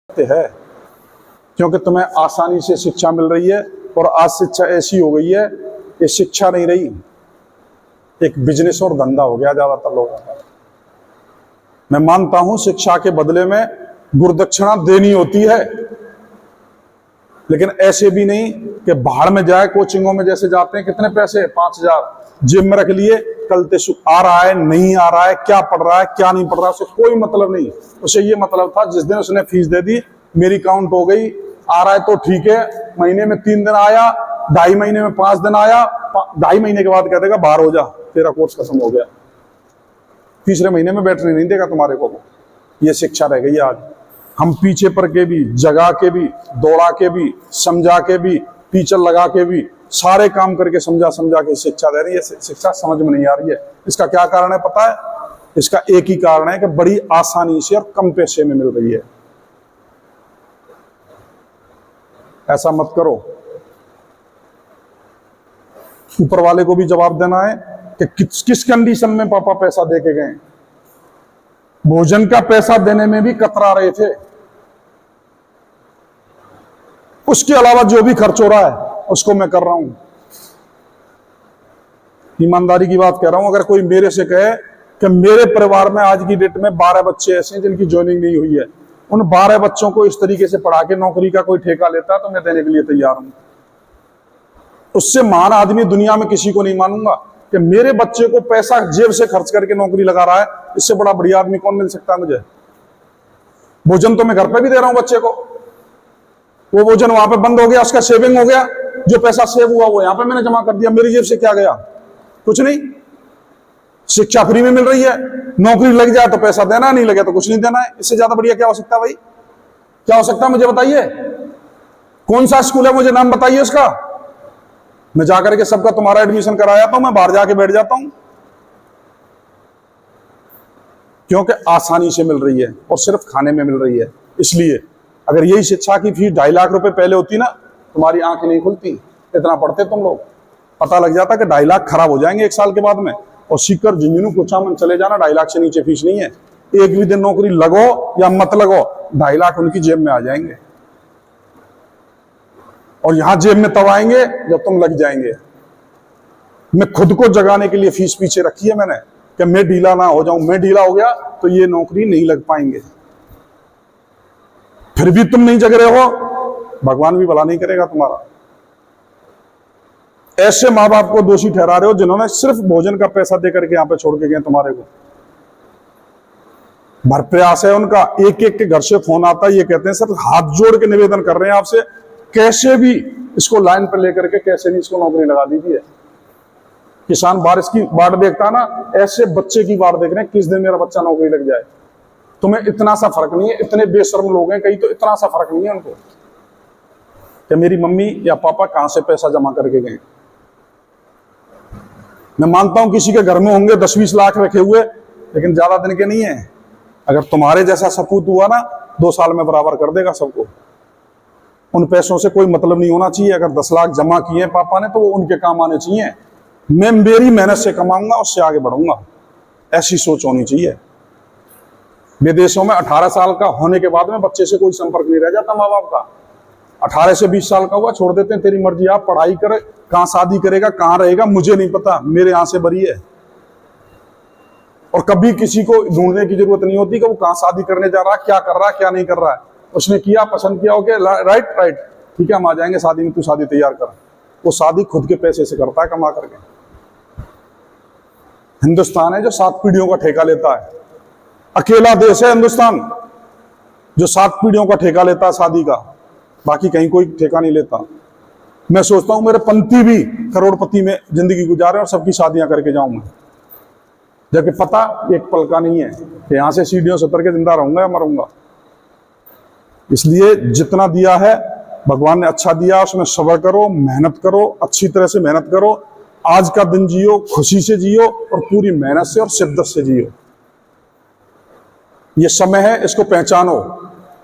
है, क्योंकि तुम्हें आसानी से शिक्षा मिल रही है। और आज शिक्षा ऐसी हो गई है, ये शिक्षा नहीं रही, एक बिजनेस और धंधा हो गया ज्यादातर लोगों का। मैं मानता हूं शिक्षा के बदले में गुरुदक्षिणा देनी होती है, लेकिन ऐसे भी नहीं कि भाड़ में जाए। कोचिंगों में जैसे जाते हैं, कितने पैसे, 5,000 जेब में रख लिए, कल ते आ रहा है नहीं आ रहा है, क्या पढ़ रहा है क्या नहीं पढ़ रहा है, उसे कोई मतलब नहीं। उसे ये मतलब था जिस दिन उसने फीस दे दी, मेरी काउंट हो गई, आ रहा है तो ठीक है, महीने में 3 दिन आया, 2.5 महीने में 5 दिन आया, 2.5 महीने के बाद कह देगा बाहर हो जा, तेरा कोर्स खत्म हो गया, तीसरे महीने में बैठने नहीं देगा तुम्हारे को। ये शिक्षा रह गई आज। हम पीछे पर के भी, जगा के भी, दौड़ा के भी, समझा के भी, टीचर लगा के भी, सारे काम करके समझा के शिक्षा दे रही है। शिक्षा समझ में नहीं आ रही है। इसका क्या कारण है पता है? इसका एक ही कारण है कि बड़ी आसानी से और कम पैसे में मिल रही है। ऐसा मत करो। ऊपर वाले को भी जवाब देना है कि किस कंडीशन में पापा पैसा दे के गए। भोजन का पैसा देने में भी कतरा रहे थे, उसके अलावा जो भी खर्च हो रहा है उसको मैं कर रहा हूं। ईमानदारी की बात कह रहा हूं। अगर कोई मेरे से कहे कि मेरे परिवार में आज की डेट में 12 बच्चे ऐसे हैं जिनकी ज्वाइनिंग नहीं हुई है, उन 12 बच्चों को इस तरीके से पढ़ा के नौकरी का कोई ठेका लेता है तो मैं देने के लिए तैयार हूं। उससे महान आदमी दुनिया में किसी को नहीं मानूंगा कि मेरे बच्चे को पैसा जेब से खर्च करके नौकरी लगा रहा है। इससे बड़ा बढ़िया आदमी कौन मिल सकता है मुझे? भोजन तो मैं घर पे भी दे रहा हूं बच्चे को, वो भोजन वहां पे बंद हो गया, उसका सेविंग हो गया, जो पैसा सेव हुआ वो यहां पे मैंने जमा कर दिया, मेरी जेब से क्या गया? कुछ नहीं। शिक्षा फ्री में मिल रही है, नौकरी लग जाए तो पैसा देना, नहीं लगे तो कुछ नहीं देना है। इससे ज्यादा बढ़िया क्या हो सकता है भाई? क्या हो सकता है मुझे बताइए? कौन सा स्कूल है, मुझे नाम बताइए उसका। मैं जाकर के सबका तुम्हारा एडमिशन कराया था, मैं बाहर जाके बैठ जाता हूं, क्योंकि आसानी से मिल रही है और सिर्फ खाने में मिल रही है। इसलिए अगर यही शिक्षा की फीस 2.5 लाख रुपए पहले होती ना, तुम्हारी आंखें नहीं खुलती। इतना पढ़ते तुम लोग, पता लग जाता कि 2.5 लाख खराब हो जाएंगे 1 साल के बाद में, और सीखकर झुंझुनू कुचामन चले जाना। 2.5 लाख से नीचे फीस नहीं है। एक भी दिन नौकरी लगो या मत लगो, 2.5 लाख उनकी जेब में आ जाएंगे। और यहां जेब में तब आएंगे जब तुम लग जाएंगे। मैं खुद को जगाने के लिए फीस पीछे रखी है मैंने, कि मैं ढीला ना हो जाऊं। मैं ढीला हो गया तो ये नौकरी नहीं लग पाएंगे। फिर भी तुम नहीं जग रहे हो, भगवान भी भला नहीं करेगा तुम्हारा। ऐसे मां बाप को दोषी ठहरा रहे हो जिन्होंने सिर्फ भोजन का पैसा देकर के यहां पे छोड़ के गए तुम्हारे को। भर प्रयास है उनका, एक एक के घर से फोन आता है, ये कहते हैं सर हाथ जोड़ के निवेदन कर रहे हैं आपसे, कैसे भी इसको लाइन पर लेकर के कैसे भी इसको नौकरी लगा दीजिए। किसान बारिश की वाट देखता ना, ऐसे बच्चे की वाट देख रहे हैं किस दिन मेरा बच्चा नौकरी लग जाए। तुम्हें इतना सा फर्क नहीं है, इतने बेशर्म लोग हैं कई, तो इतना सा फर्क नहीं है उनको कि मेरी मम्मी या पापा कहां से पैसा जमा करके गए। मैं मानता हूं किसी के घर में होंगे 10-20 लाख रखे हुए, लेकिन ज्यादा दिन के नहीं है। अगर तुम्हारे जैसा सपूत हुआ ना, 2 साल में बराबर कर देगा सबको। उन पैसों से कोई मतलब नहीं होना चाहिए। अगर 10 लाख जमा किए पापा ने तो वो उनके काम आने चाहिए। मैं मेरी मेहनत से कमाऊंगा, उससे आगे बढ़ूंगा, ऐसी सोच होनी चाहिए। विदेशों में 18 साल का होने के बाद में बच्चे से कोई संपर्क नहीं रह जाता माँ बाप का। 18 से 20 साल का हुआ, छोड़ देते हैं, तेरी मर्जी, आप पढ़ाई करे, कहां शादी करेगा कहां रहेगा मुझे नहीं पता, मेरे यहां से बरी है। और कभी किसी को ढूंढने की जरूरत नहीं होती कि वो कहां शादी करने जा रहा है, क्या कर रहा है क्या नहीं कर रहा है। उसने किया, पसंद किया, ओके राइट, ठीक है, हम आ जाएंगे शादी में, तू शादी तैयार कर। वो शादी खुद के पैसे से करता है, कमा करके। हिंदुस्तान है जो 7 पीढ़ियों का ठेका लेता है। अकेला देश है हिंदुस्तान जो 7 पीढ़ियों का ठेका लेता है शादी का, बाकी कहीं कोई ठेका नहीं लेता। मैं सोचता हूं मेरे पंथी भी करोड़पति में जिंदगी गुजारे और सबकी शादियां करके जाऊं मैं, जबकि पता एक पल का नहीं है कि यहां से सीढ़ियों से उतर के जिंदा रहूंगा या मरूंगा। इसलिए जितना दिया है भगवान ने अच्छा दिया, उसमें सब्र करो, मेहनत करो, अच्छी तरह से मेहनत करो। आज का दिन जियो, खुशी से जियो और पूरी मेहनत से और शिद्दत से जियो। ये समय है, इसको पहचानो,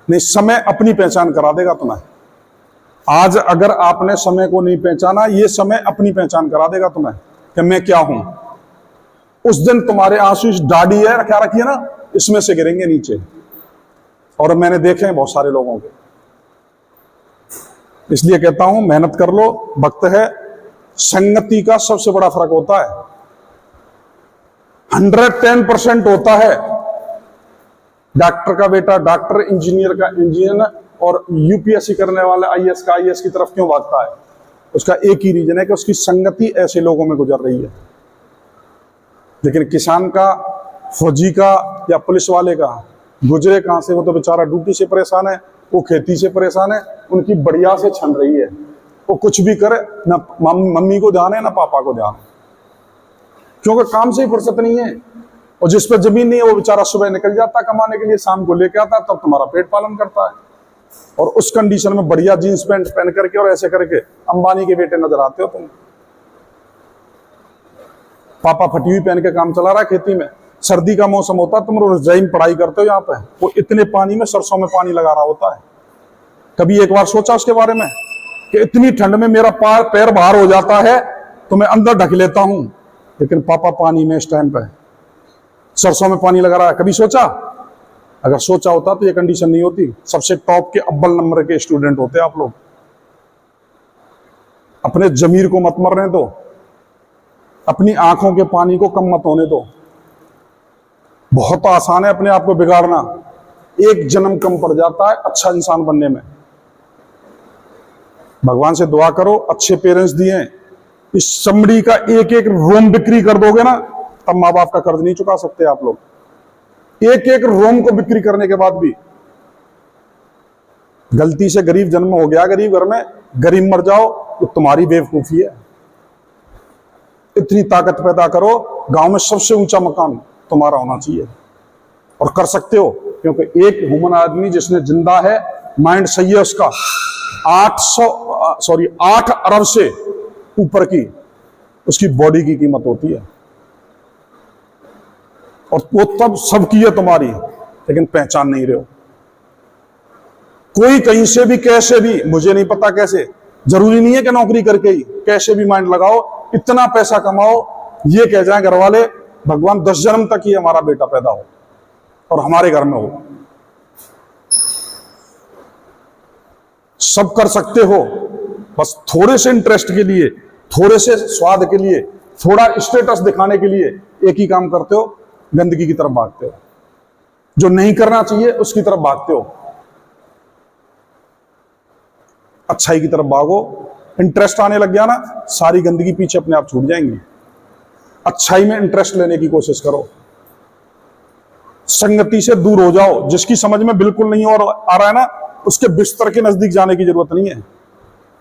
नहीं समय अपनी पहचान करा देगा तुम्हें। आज अगर आपने समय को नहीं पहचाना, ये समय अपनी पहचान करा देगा तुम्हें कि मैं क्या हूं। उस दिन तुम्हारे आंसू इस दाढ़ी है क्या रखी है ना, इसमें से गिरेंगे नीचे। और मैंने देखे हैं बहुत सारे लोगों के। इसलिए कहता हूं मेहनत कर लो, वक्त है। संगति का सबसे बड़ा फर्क होता है, 110% होता है। डॉक्टर का बेटा डॉक्टर, इंजीनियर का इंजीनियर, और यूपीएससी करने वाला आईएएस का आईएएस की तरफ क्यों भागता है? उसका एक ही रीजन है कि उसकी संगति ऐसे लोगों में गुजर रही है। लेकिन किसान का, फौजी का या पुलिस वाले का गुजरे कहां से? वो तो बेचारा ड्यूटी से परेशान है, वो खेती से परेशान है, उनकी बढ़िया से छन रही है। वो कुछ भी करे, ना मम्मी को ध्यान है ना पापा को ध्यान है, क्योंकि काम से ही फुर्सत नहीं है। और जिस पर जमीन नहीं है वो बेचारा सुबह निकल जाता कमाने के लिए, शाम को लेके आता, तब तुम्हारा पेट पालन करता है। और उस कंडीशन में बढ़िया जींस पैंट पहन करके और ऐसे करके अंबानी के बेटे नजर आते हो तुम। पापा फटी हुई पहन के काम चला रहा है खेती में, सर्दी का मौसम होता है, तुम रजाई पढ़ाई करते हो यहाँ पे, वो इतने पानी में सरसों में पानी लगा रहा होता है। कभी एक बार सोचा उसके बारे में कि इतनी ठंड में मेरा पैर बाहर हो जाता है तो मैं अंदर ढक लेता हूं, लेकिन पापा पानी में इस टाइम पे सरसों में पानी लगा रहा है? कभी सोचा? अगर सोचा होता तो ये कंडीशन नहीं होती। सबसे टॉप के अव्वल नंबर के स्टूडेंट होते आप लोग। अपने जमीर को मत मरने दो, अपनी आंखों के पानी को कम मत होने दो। बहुत आसान है अपने आप को बिगाड़ना, एक जन्म कम पड़ जाता है अच्छा इंसान बनने में। भगवान से दुआ करो, अच्छे पेरेंट्स दिए, इस चमड़ी का एक एक रोम बिक्री कर दोगे ना, तब माँ बाप का कर्ज नहीं चुका सकते आप लोग। एक एक रोम को बिक्री करने के बाद भी गलती से गरीब जन्म हो गया, गरीब घर में गरीब मर जाओ, तो तुम्हारी बेवकूफी है। इतनी ताकत पैदा करो, गांव में सबसे ऊंचा मकान तुम्हारा होना चाहिए, और कर सकते हो, क्योंकि एक ह्यूमन आदमी जिसने जिंदा है, माइंड सही है उसका, 8 अरब से ऊपर की उसकी बॉडी की कीमत होती है, और वो तब सबकी है तुम्हारी, लेकिन पहचान नहीं रहे हो। कोई कहीं से भी कैसे भी, मुझे नहीं पता कैसे, जरूरी नहीं है कि नौकरी करके ही, कैसे भी माइंड लगाओ, इतना पैसा कमाओ, ये कह जाए घर वाले भगवान 10 जन्म तक ही हमारा बेटा पैदा हो और हमारे घर में हो। सब कर सकते हो, बस थोड़े से इंटरेस्ट के लिए, थोड़े से स्वाद के लिए, थोड़ा स्टेटस दिखाने के लिए एक ही काम करते हो, गंदगी की तरफ भागते हो। जो नहीं करना चाहिए उसकी तरफ भागते हो। अच्छाई की तरफ भागो, इंटरेस्ट आने लग गया ना, सारी गंदगी पीछे अपने आप छूट जाएंगी। अच्छाई में इंटरेस्ट लेने की कोशिश करो, संगति से दूर हो जाओ। जिसकी समझ में बिल्कुल नहीं और आ रहा है ना, उसके बिस्तर के नजदीक जाने की जरूरत नहीं है।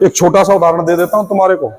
एक छोटा सा उदाहरण दे देता हूं तुम्हारे को।